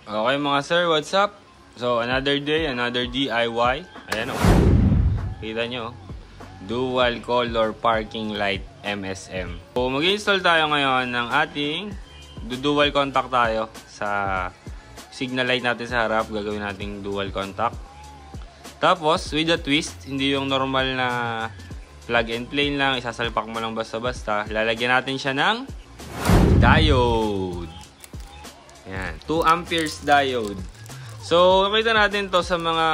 Okay mga sir, what's up? So another day, another DIY. Ayan o. Kita nyo. Dual color parking light MSM. So mag-install tayo ngayon ng ating dual contact tayo sa signal light natin sa harap. Gagawin nating dual contact. Tapos with a twist, hindi yung normal na plug and play lang, isasalpak mo lang basta-basta. Lalagyan natin siya ng diode. Yan, 2 amperes diode. So, nakita natin to sa mga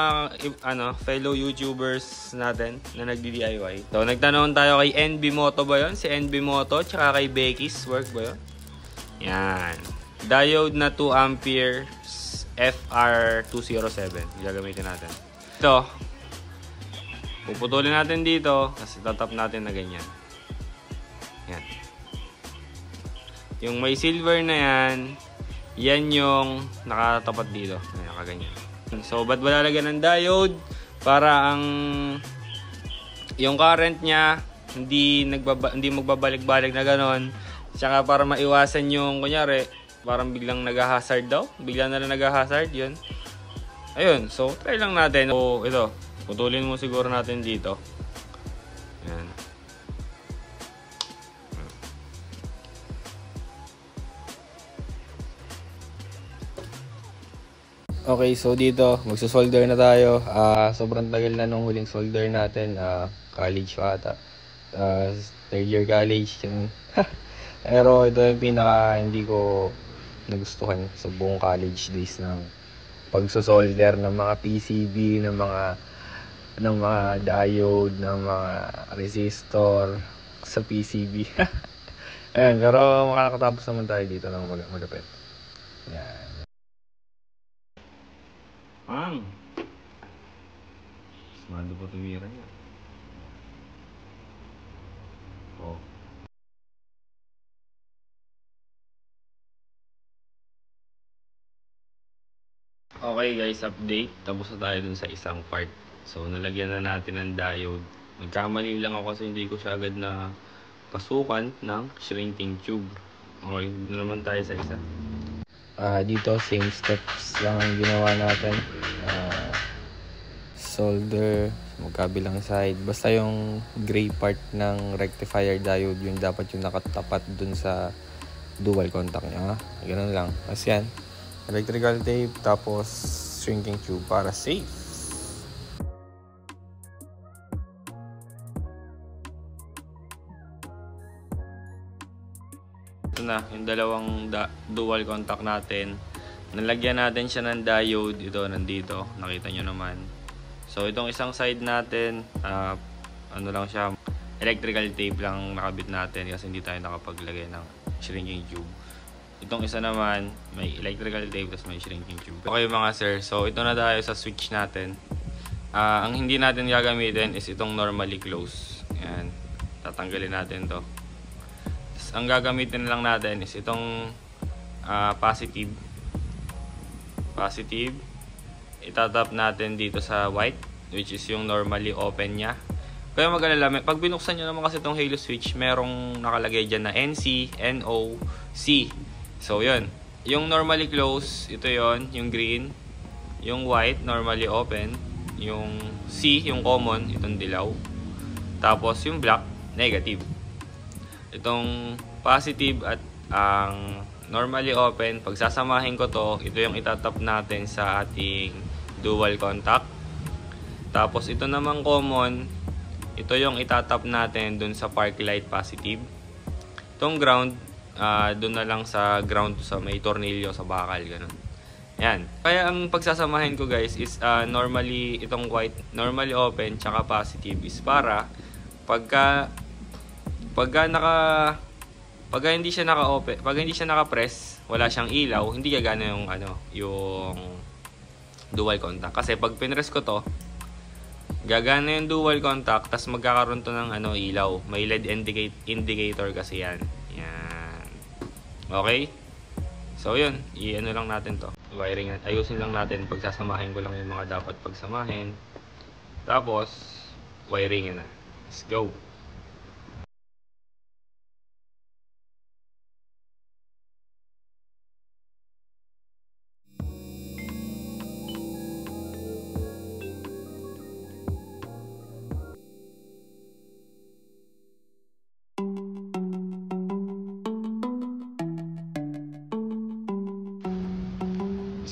fellow YouTubers natin na nagdi-DIY. So, nagtanong tayo kay NB Moto ba yun? Si NB Moto, tsaka kay Becky's work ba yun? Yan. Diode na 2 amperes FR207. Gagamitin natin. Ito. Puputulin natin dito. Kasi tatap natin na ganyan. Yan. Yung may silver na yan, yan yung nakatapat dito. Ayan, kaganyan. So, ba't ba lalagyan ng diode? Para ang yung current niya hindi magbabalik-balik na ganon. Tsaka para maiwasan yung, kunyari, parang biglang nag-hazard daw. Biglang na lang nag-hazard, yun. Ayun, so, try lang natin. So, ito, putulin mo siguro natin dito. Ayan. Okay, so dito, magsusolder na tayo. Sobrang tagal na nung huling solder natin. College pa ata. Third year college. Pero ito yung pinaka hindi ko nagustuhan sa buong college days ng pagsusolder ng mga PCB, ng mga diode, ng mga resistor sa PCB. Ayan, pero makakatapos naman tayo dito ng malapit. Ayan. Mando po tumira niya. Oh. Okay guys, update. Tapos na tayo dun sa isang part. So, nalagyan na natin ng diode. Nagkamali lang ako kasi hindi ko siya agad na pasukan ng shrinking tube. Okay, dun naman tayo sa isa. Dito, same steps lang ang ginawa natin. Solder, magkabilang side. Basta yung gray part ng rectifier diode, yung dapat yung nakatapat dun sa dual contact niya. Ganun lang. As yan. Electrical tape, tapos shrinking tube para safe. Ito na, yung dalawang dual contact natin. Nalagyan natin siya ng diode. Ito, nandito. Nakita nyo naman. So, itong isang side natin, ano lang siya, electrical tape lang nakabit natin kasi hindi tayo nakapaglagay ng shrinking tube. Itong isa naman, may electrical tape tapos may shrinking tube. Okay mga sir, so ito na tayo sa switch natin. Ang hindi natin gagamitin is itong normally close. Ayan, tatanggalin natin to. Tapos, ang gagamitin lang natin is itong positive. Itatap natin dito sa white, which is yung normally open nya. Kaya mag-alala, pag binuksan nyo naman kasi itong halo switch, merong nakalagay dyan na NC, NO, C. So yun, yung normally close, ito yon, yung green. Yung white, normally open. Yung C, yung common, itong dilaw. Tapos yung black, negative. Itong positive at ang normally open, pagsasamahin ko to, ito yung itatap natin sa ating dual contact. Tapos ito namang common, ito yung itatap natin dun sa park light positive. Itong ground, dun na lang sa ground sa may tornilyo sa bakal, ganun. Yan. Kaya ang pagsasamahin ko guys is normally itong white, normally open tsaka positive is para pagka hindi siya naka-open, pag hindi siya naka-press, wala siyang ilaw, hindi gagana yung yung dual contact. Kasi pag pinress ko to, gagana yung dual contact, tas magkakaroon to ng ilaw. May LED indicator kasi yan. Yan. Okay? So yun, lang natin to. Wiring, ayusin lang natin, pagsasamahin ko lang yung mga dapat pagsamahin. Tapos wiring na. Let's go.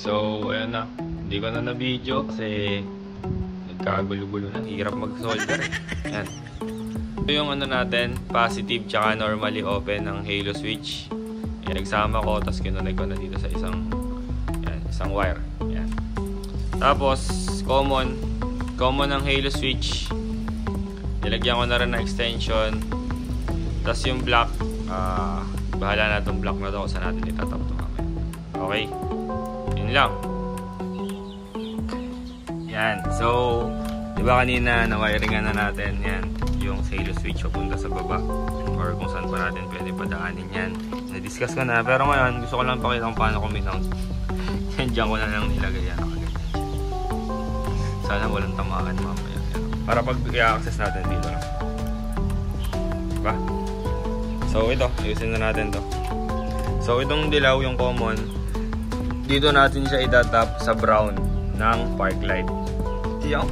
So, ayan na. Hindi ko na na-video kasi nagkagulo-gulo na. Hirap mag-solder. Ayan. Ito yung ano natin, positive tsaka normally open ng halo switch. Ayan, nagsama ko, tapos kinonect ko na dito sa isang wire. Ayan. Tapos, common ng halo switch. Nilagyan ko na rin ng extension. Tapos yung block, bahala na itong block na ito kung saan natin itatap ito mamaya. Okay? Yun lang. Yan. So, di ba kanina na-wiringan na natin yan, yung halo switch papunta sa baba or kung saan pa natin pwede padaanin yan. Na-discuss ko na, pero ngayon gusto ko lang pakita kung paano ko minount. Yan, dyan ko na lang nilagay yan. Sana walang tamaan mamaya. Para pag i-access natin dito lang. Diba? So ito, ayusin na natin to. So itong dilaw, yung common, dito natin siya itatap sa brown ng park light. Yan.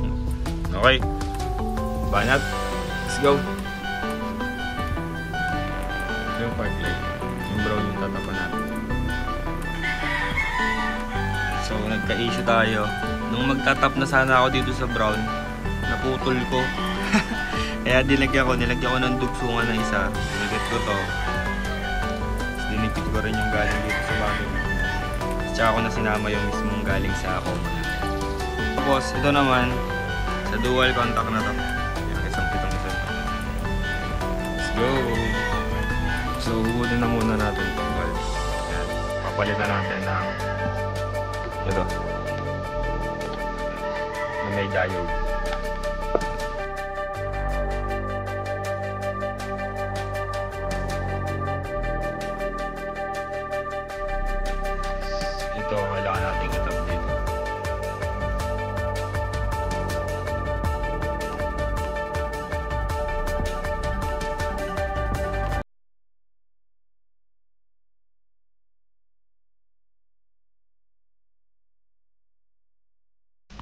Okay. Banat. Let's go. Yung park light. Yung brown yung tatapan natin. So nagka-issue tayo. Nung magtatap na sana ako dito sa brown, naputol ko. Kaya nilagyan ko ng dugsungan na isa. Dinipit ko to. Dinipit ko rin yung galing dito sa bagay. Tsaka ko na sinama yung mismong galing sa ako. Tapos ito naman sa dual contact na to. Yung isang pitong isa. Let's go. So huhulin na muna natin itong valve. Yan. Papalitan natin ng ito. Na may diode. Ito, kailangan natin itap dito.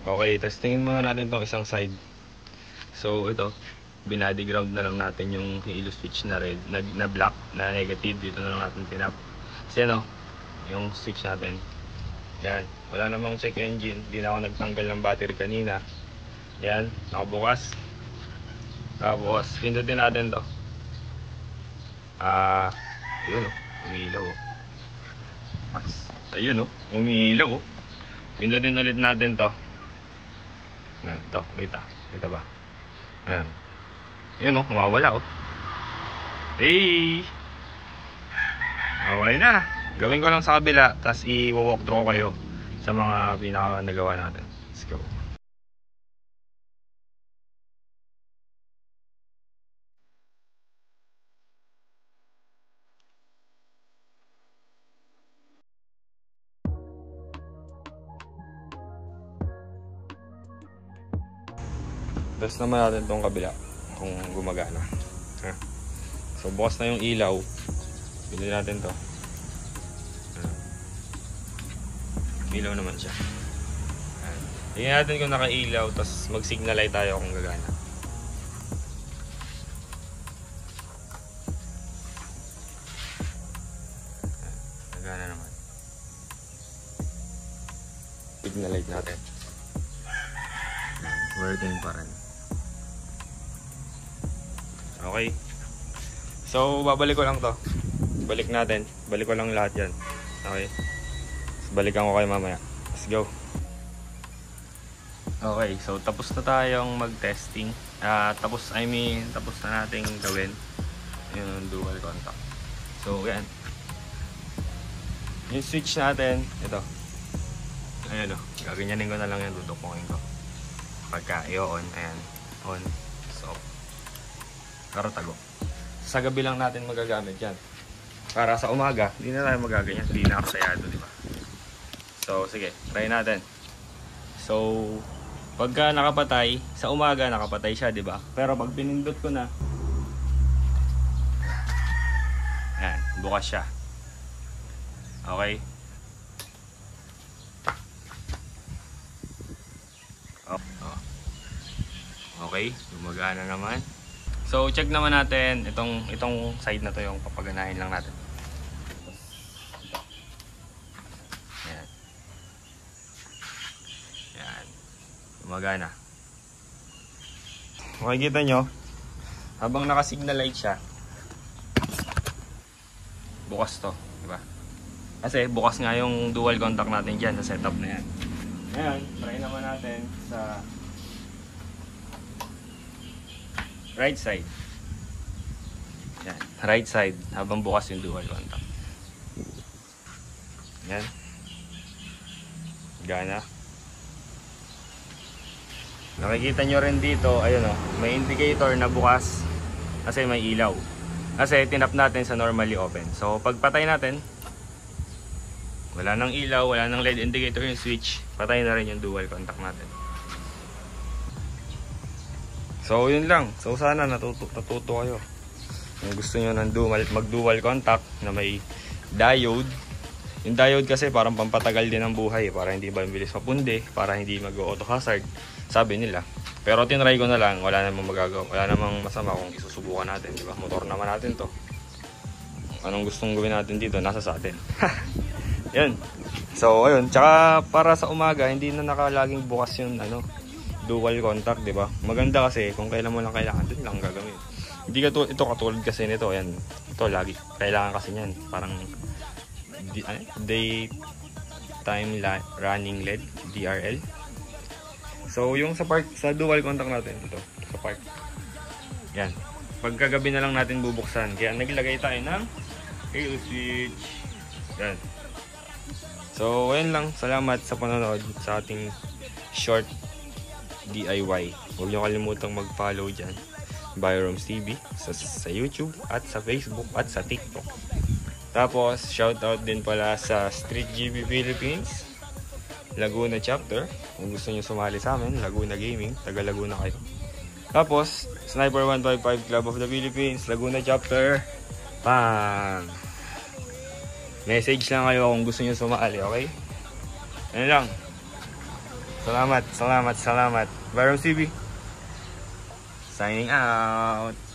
Okay, tapos tingin muna natin itong isang side. So ito, binody ground na lang natin yung halo switch na red, na black, na negative. Dito na lang natin tinap. Kasi ano, yung switch natin. Yan, wala namang check engine. Hindi na ako nagtanggal ng battery kanina. Yan, nakabukas. Tapos, pindutin natin to. Yun o, umiilaw o. Ayun o, umiilaw o. Pindutin ulit natin to. Yan, to, kita ba? Yan. Yun o, mawawala o. Hey! Okay na. Gawin ko lang sa kabila, tapos i-walk through ko kayo sa mga pinaka nagawa natin. Let's go. Test naman natin itong kabila kung gumagana. So bukas na yung ilaw. Bilhin natin to. Ilaw naman siya. Tingnan natin kung naka-ilaw, tapos mag-signal light tayo kung gagana. Gagana naman. Signal light natin. Working pa rin. Okay. So babalik ko lang to. Balik natin. Balik ko lang lahat yan. Okay. Balikan ko kayo mamaya. Let's go. Okay, so tapos na tayong mag-testing. Tapos na nating gawin yung dual contact. So, yan. Yung switch natin, ito. Ayan o, gaganyanin ko na lang yan, tutukunin ko. Pagka i-on, ayan, on, so, karatago. Sa gabi lang natin magagamit yan. Para sa umaga, hindi na tayo magaganyan. Hindi na aksayado, di ba? So, sige, try natin. So, pagka nakapatay, sa umaga nakapatay siya, di ba? Pero pag pinindot ko na, yan, bukas siya. Okay? Okay, gumagana naman. So, check naman natin itong side na to, yung papaganahin lang natin. Gumagana. Makikita nyo, habang naka-signal light siya, bukas to, diba? Kasi bukas nga yung dual contact natin dyan sa setup na yan. Ngayon, try naman natin sa right side. Yan, right side, habang bukas yung dual contact. Yan. Gana. Nakikita nyo rin dito, ayun o, may indicator na bukas kasi may ilaw. Kasi tinap natin sa normally open. So pag patay natin, wala nang ilaw, wala nang LED indicator yung switch, patay na rin yung dual contact natin. So yun lang. So sana natuto kayo. Kung gusto nyo ng mag dual contact na may diode. Yung diode kasi parang pampatagal din ang buhay, para hindi ba bilis mapundi, para hindi mag-auto hazard, sabi nila. Pero tinry ko na lang, wala namang magagawa, wala namang masama kung isusubukan natin, di ba? Motor naman natin to. Anong gustong gawin natin dito, nasa sa atin. Yan. So ayun, tsaka para sa umaga hindi na nakalaging bukas yung dual contact, di ba? Maganda kasi kung kailan mo lang kailangan, dun lang gagawin. Hindi ka ito katulad kasi nito, yan. Ito lagi kailangan kasi niyan, parang daytime running LED, DRL. So yung sa dual contact natin ito, sa park. Yan. Pagkagabi na lang natin bubuksan. Kaya naglagay tayo ng halo switch. Yan. So ayun lang, salamat sa panonood sa ating short DIY. Huwag niyo kalimutang mag-follow diyan. Byroms TV sa YouTube at sa Facebook at sa TikTok. Tapos, shoutout din pala sa Street GB Philippines, Laguna Chapter. Kung gusto nyo sumali sa amin, Laguna Gaming, taga Laguna kayo. Tapos, Sniper 155 Club of the Philippines, Laguna Chapter. Bang! Message lang kayo kung gusto nyo sumali, okay? Ano lang. Salamat. Byroms TV. Signing out.